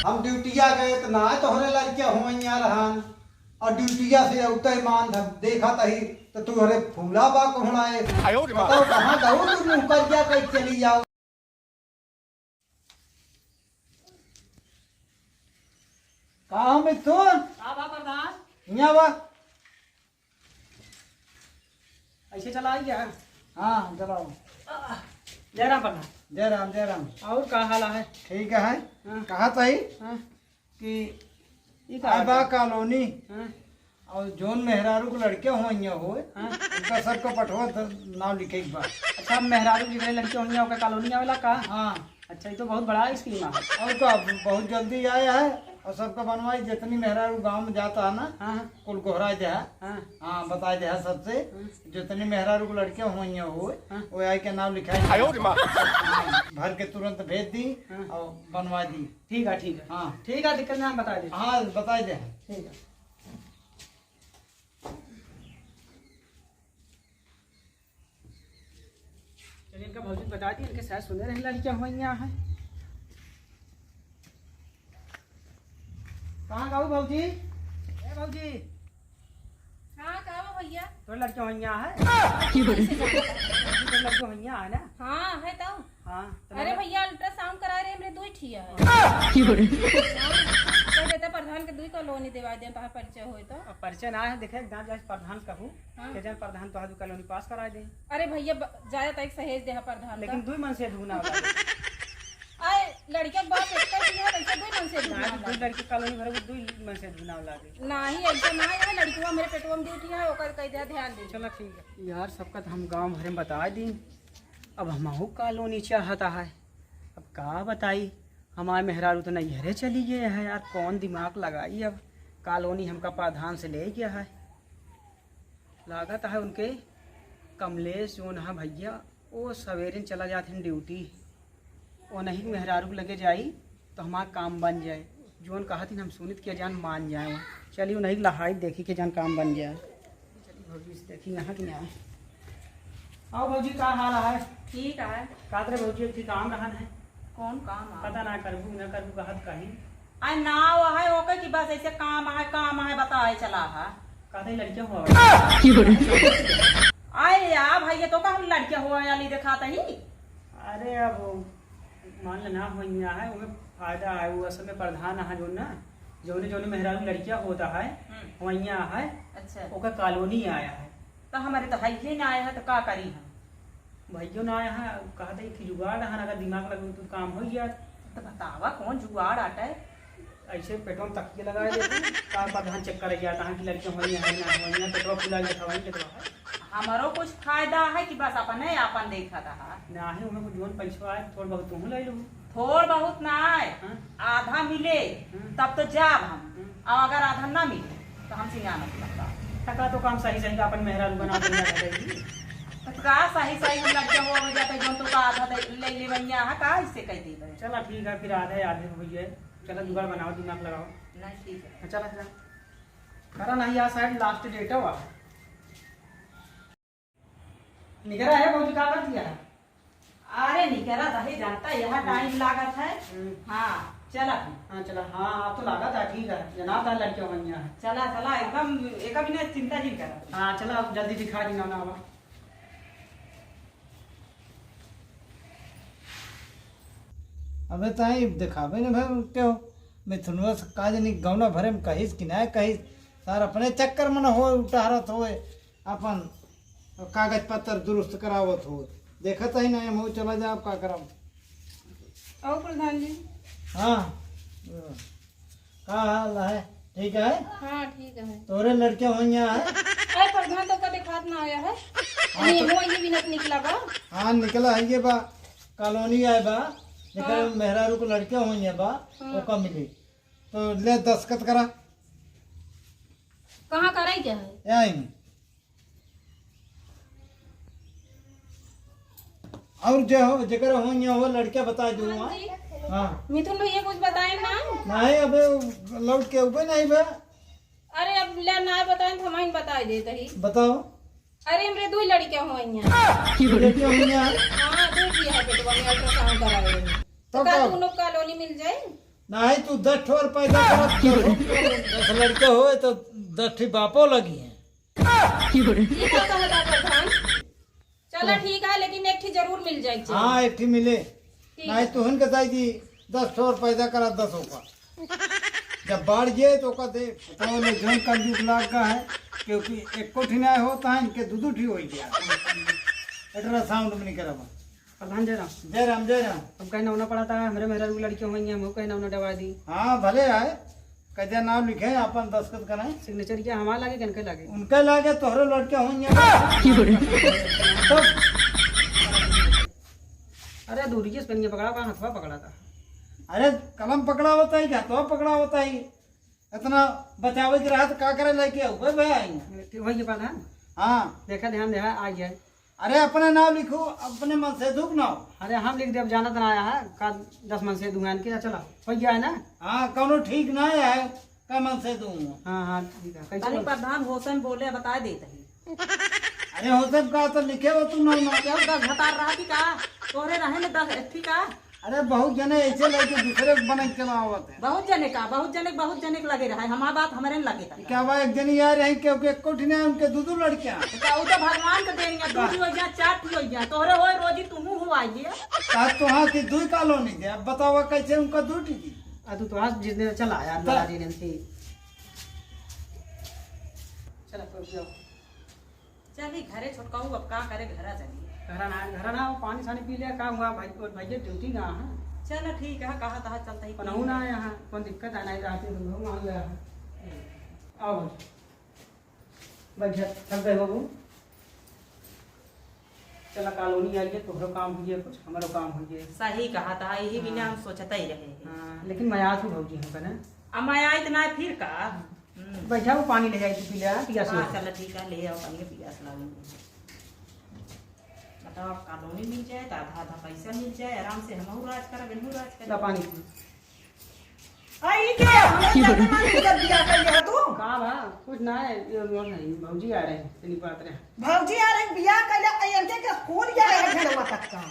हम ड्यूटिया गए तो ना तोहरे लड़के हुआ रहन और ड्यूटिया से उतर मान देखा तही तो तुहरे फूला बा कहलाए बताओ कहाँ जाओ तुम मुकर क्या कहीं चली जाओ। कहाँ में सुन प्रधान यहाँ बा ऐसे चला गया। हाँ चलाओ। जय राम प्रधान। जय राम जय राम। और का हाल है? ठीक है। कहा तही हाँ। कि आबा कॉलोनी हाँ। और जोन मेहरारू के लड़के हो हो हाँ। उनका सबको पठवा नाम लिखे एक बार। अच्छा मेहरारू जितने लड़के होंगे ओका कॉलोनी आवेला का? हाँ। अच्छा ये तो बहुत बड़ा स्कीम है। और का बहुत जल्दी आया है और सबका बनवाई जितनी मेहरारू गांव में जाता है ना हाँ। कुल कोहरा दे है। हाँ। हाँ बता दे है सबसे जितनी मेहरारू के लड़के हो हाँ। वो आई के नाम लिखाई भर के तुरंत भेज दी और बनवा दी। ठीक है ठीक है। हाँ ठीक है दिक्कत नाम बता दे। हाँ बता दे। ठीक है। चलिए इनका भौजी बता दी इनके शायद सुने रहे लड़कियां हुई यहाँ है। कहाँ गाँव भौजी? ए भौजी हाँ कहाँ बा भैया? तो लड़कियां हुई यहाँ है। तो लड़कियां हुई यहाँ है ना? हाँ है तो। हाँ तो अरे भैया अल्ट्रासाउंड करा रहे मेरे दो ठिया है। तो देता प्रधान के दुई कॉलोनी देवा दे तहां परिचय होई तो। अब परिचय ना है देखे गाँव जाए प्रधान कहूँ हाँ। के जन प्रधान तो आज कॉलोनी पास करा दे। अरे भैया ज्यादा तक सहेज दे प्रधान लेकिन का। दुई मन से धुना वाला आए लड़के बाप एक का दिया वैसे दो मन से दुई लड़की कॉलोनी भरे दुई मन से धुना वाला दे। नहीं ऐसा ना है लड़कियों मेरे पेटवा में ड्यूटी है ओकर कह दे ध्यान दे। चलो ठीक है यार सबका तो हम गांव भरे में बता दी। अब हमहू कॉलोनी चाहता है अब का बताई हमारे मेहरारू तो नैहरे चली गए है यार कौन दिमाग लगाई। अब कॉलोनी हमका प्रधान से ले गया है लागत है उनके कमलेश जो ना भैया वो सवेरे चला जाते हैं ड्यूटी वो नहीं मेहरारू को लगे जाई तो हमारा काम बन जाए जोन कहा थी हम सुनित किया जान मान जाए। चलिए नहीं लहाई देखी के जान काम बन जाए। चलिए भौजी से देखी यहाँ की यहाँ आओ भौजी का हाल है? ठीक है। कातरे भौजी एक काम रहा है कौन काम है? पता ना करबू ना करबू कहत कहीं आए ना है ओकर की बस ऐसे काम है बताए चला है। कहते लड़कियां हुआ आए या भैया तो का हम लड़कियां हुआ वाली दिखाता ही। अरे अब मान लेना हो है उन्हें फायदा है वो असल में प्रधान है जो ना जो मेहरारू लड़कियां होता है वहीं है। अच्छा ओका कॉलोनी आया है तो हमारे तो भैया ना आया है तो का करी हम? भैया ना आया है कहते कि जुगाड़ है अगर दिमाग लगे तो काम हो गया। तो बतावा कौन जुगाड़ आटा है? ऐसे पेट्रोल तकिए लगा देते का प्रधान चेक कर गया कहाँ की लड़कियां हुई है ना हुई है पेट्रोल खुला गया था पेट्रोल है हमारो कुछ फायदा है कि बस अपने अपन देखा था ना ही उन्हें कुछ जोन पैसा आए थोड़ा बहुत तुम ले लो। थोड़ बहुत ना आए हाँ? आधा मिले तब तो जाब हम और अगर आधा ना मिले तो हम सिंगाना लगता टका तो काम सही सही का अपन मेहरारू बना देंगे तो का सही सही हम लड़के हो जाते जो तो का आधा ले ले भैया है का इससे कह दी भाई। चला ठीक है फिर आधे आधे हो गए चलो जुगाड़ बनाओ दिमाग लगाओ। नहीं ठीक है चला चला करा नहीं यार शायद लास्ट डेट हुआ निकला है बहुत का कर दिया है। अरे निकला रहे जानता यहाँ टाइम लागत है। हाँ चला हाँ चला हाँ आप तो लगा था ठीक है जना था लड़कियों बन है। चला चला एकदम एक मिनट चिंता नहीं करा। हाँ चला अब जल्दी दिखा दी ना अबे ताई दिखावे न भाई क्या हो मिथुनवा से काज नहीं गौना भरे में कहिस कि ना कहिस सार अपने चक्कर में न हो उतारत हो अपन कागज पत्र दुरुस्त करावत हो देखत ही नहीं हम चला जा आप का करम। और प्रधान जी हाँ का हाल है? ठीक है। हाँ ठीक है। तोरे लड़के हुई है? अरे प्रधान तो कभी खात ना आया है। ये वो ये भी नहीं निकला बा। हाँ निकला है ये बा कॉलोनी आए बा निकल मेहरारू को लड़के हुई है बा वो कब मिली तो ले दस्खत करा। कहाँ कराई क्या है? यहीं और जो हो जकर हुई है वो लड़के बता दो। हाँ मिथुन भैया कुछ बताए ना? नहीं अबे लौट के ऊपर नहीं बे। अरे अब ले ना बताए तो हमारे बताई देते ही। बताओ। अरे हमरे दो लड़कियां हुई हैं। लड़के हुई हैं? हाँ दू ठिया है बेटवा में अल्ट्रासाउंड कराए तो का दोनों कॉलोनी मिल जाए नहीं तू 10 ठोर पैदा करत करो 10 लड़के होए तो 10 ठी बापो लगी हैं ये क्या कहता प्रधान चलो ठीक है लेकिन एक ठी जरूर मिल जाए हाँ एक ठी मिले नहीं तू हन बताई दी 10 ठोर पैदा करा 10 का जब बाढ़ जाए तो का दे तो ले जन का जुग लाग का है क्योंकि एक को ठी ना होता है इनके दू ठी हो गया अल्ट्रासाउंड में नहीं करवा प्रधान जय राम जय राम जय राम। अब कहीं नौना पड़ा था मेरे मेहरा लड़कियों हुई हैं हम कहीं नौना दवा दी हाँ भले आए कदे नाम लिखे अपन दस्तखत कराए सिग्नेचर किया हमारा लागे किनके लागे उनके लागे तोहरे लड़के होंगे तब अरे दूरी के स्पेन पकड़ा का हथवा पकड़ा था अरे कलम पकड़ा होता है हाथवा पकड़ा होता है इतना बचावे की राहत का करे लेके हुए भाई आएंगे वही प्रधान हाँ देखा ध्यान दे आ जाए अरे अपने नाम लिखो अपने मन से दुख ना हो। अरे हम लिख दे अब जाना तो आया है का 10 मन से दूंगा इनके चला हो गया है ना हाँ कौनो ठीक ना है का मन से दूँ हाँ हाँ ठीक है कैसे अरे बोल- प्रधान होसन बोले बता देते हैं अरे हो सब का तो लिखे हो तू ना क्या 10 हतार रहा की का तोरे रहे में 10 ठीक है अरे बहुत जने ऐसे लेके दूसरे को बने चला आवत है बहुत जने के लगे रहा है हमारा बात हमारे न लगे था क्या भाई एक जनी यार है क्योंकि एक कोठी ने उनके दू लड़कियां वो तो भगवान के देंगे 2 हो गया 4 हो गया तोरे हो रोजी तुम हो आइए का तो हाँ की 2 कॉलोनी दे अब बताओ कैसे उनका 2 दी तू तो आज जिस दिन चला यार दादाजी ने थी चला तो जाओ चलिए घरे छोटकाऊ अब का करे घरा चलिए घर ना पानी सानी पी लिया का हुआ भाई और भैया ड्यूटी ना है चलो ठीक है कहा तहा चलता ही पनहू ना यहाँ कौन दिक्कत है नहीं रहती तुम लोग आ गया आओ बैठ थक गए बाबू चला कॉलोनी आइए तोहरो काम हुई कुछ हमारो काम हुई सही कहा था यही बिना हम सोचते ही रहे हैं हाँ लेकिन मैं आज भी भौजी हमका ना अब मैं आई इतना फिर का बैठा वो पानी ले जाए तू पी लिया पिया से चलो ठीक है ले आओ पानी पियास लागेंगे बताओ कॉलोनी मिल जाए तो आधा आधा पैसा मिल जाए आराम से हम राज करा बिनू राज ला करा पानी पी आई के हमें जाने माने कर दिया कर दिया तू का बा कुछ ना है ये लोग नहीं भौजी आ रहे हैं तेरी बात रहे भौजी आ रहे बियाह कैले अयंते के स्कूल जा रहे हैं लोग तक का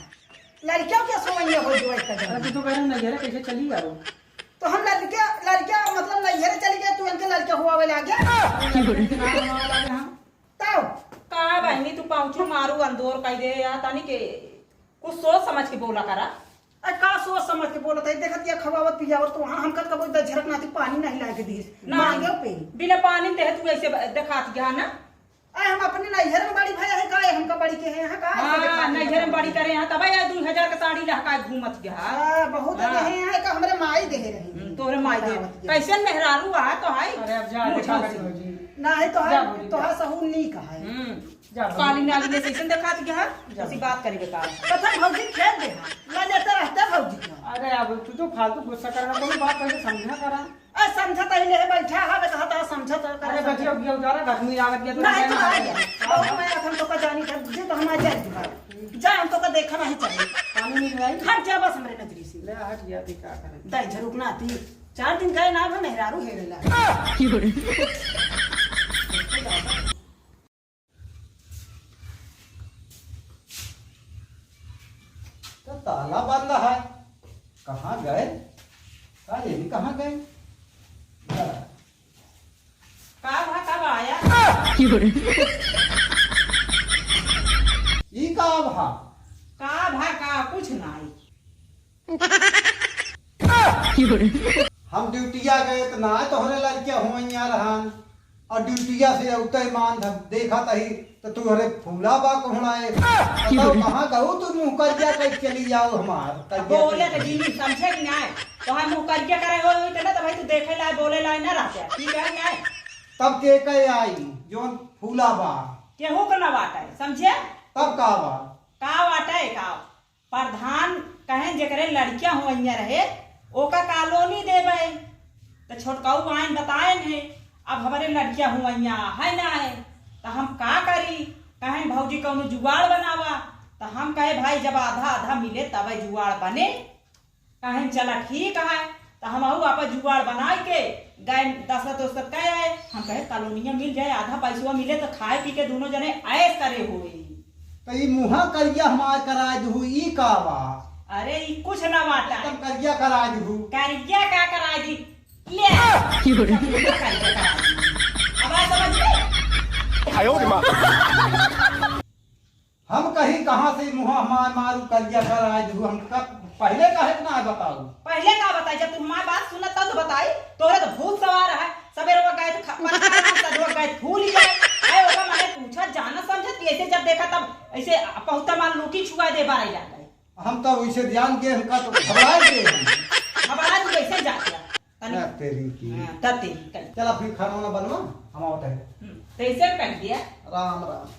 लड़कियों के सोइए हो जो इसका अरे तू तो कह रहा नहीं है कैसे चली जाओ तो हम लड़कियां मतलब नैहर चली गए तू इनके लड़के हुआ वे लागे तब का बहनी तू पहुंचू मारू अंदोर कह दे या तानी के कुछ सोच समझ के बोला करा अरे का सोच समझ के बोलत है देखत या खवावत पियावत तो वहां हम कल कबो झरक नाती पानी नहीं लाए के दिस मांगे पे बिना पानी दे तू ऐसे दिखात गया ना अरे हम अपने नैहर में बड़ी भाई है का हमका बड़ी के हैं का हां नहीं घर में बड़ी करे यहां तब या 2000 का साड़ी लहका घूमत गया बहुत रहे हैं का हमरे माई दे रहे तोरे माई दे कैसे मेहरारू आ तो है अरे अब जा देखा कर भौजी नहीं तो है सहू नहीं कहा है जा काली नाली ने सेशन दिखात गया उसी बात करेंगे का पता भौजी खेल दे ला लेते रहते भौजी का अरे अब तू तो फालतू गुस्सा कर रहा कोई बात कैसे समझा करा अ समझत ही ले बैठा है कहा था समझत अरे बच्चियों की उतारा घर में आगत गया नहीं तो आ गया बहुत मैं हम तो का जानी था जे तो हम आ जाए जा हम तो का देखा नहीं चाहिए पानी नहीं लाई हट जा बस हमरे नजरी से ले हट गया भी क्या करें दाई झरुक ना आती 4 दिन गए ना मैं मेहरारू हेरेला तो ताला बंद है कहाँ गए ये भी कहाँ गए कब आया ई का भा का कुछ नहीं हम ड्यूटिया गए तो ना तोहरे लड़किया हुआ रहन और ड्यूटिया से उतई मान देखा तही तो तू हरे फूला बा कहणाए कहाँ गहू तू मुँह कर जा कहीं चली जाओ हमार बोले तो जी समझे कि नहीं तो हम मुँह करके करे हो ना तो भाई तू देखे लाए बोले लाए ना रहते ठीक है नहीं तब के कहे आई जोन फूला बा केहू का ना वाटा है समझे तब का बा का वाटा है का प्रधान कहें जेकरे लड़कियां हुआ रहे ओका कॉलोनी देवे तो छोटकाऊ आइन बताए ने अब हमारे लड़कियां हुआ है ना है तो हम का करी कहें भौजी कौनो जुगाड़ बनावा तो हम कहे भाई जब आधा आधा मिले तब जुगाड़ बने कहें चला ठीक है तो हम आप जुगाड़ बना के गए 10 कह आए हम कहे कॉलोनिया मिल जाए आधा पैसा मिले तो खाए पी के दोनों जने ऐश करे हुए तो ये मुहा करिया हमार करा दू ई का बा अरे ये कुछ न बाटा एकदम करिया करा दू करिया का करा दी ले करिया करा दी। अब आप समझ गए हम कहीं कहाँ से मुहा हमार मारू करिया करा दू हम कब पहले कहे ना बताऊ पहले का बताई जब तुम माँ बात सुना तब तो बताई तोरे तो भूत सवार है सवेरे वो गए तो सजवा गए फूल ही जाए अरे ओका मैंने पूछा जाना समझत कि ऐसे जब देखा तब ऐसे पहुंचा माल लूटी छुआ दे बारे जाता है हम तो वैसे ध्यान के हमका तो घबरा गए अब आज कैसे जा गया ना तेरी की तब तेरी कल चला फिर खाना वाना बनवा हम आवत है तो ऐसे कर दिया राम राम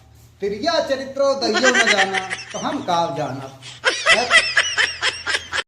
तिरिया चरित्रो दैयो न जाना तो हम काव जाना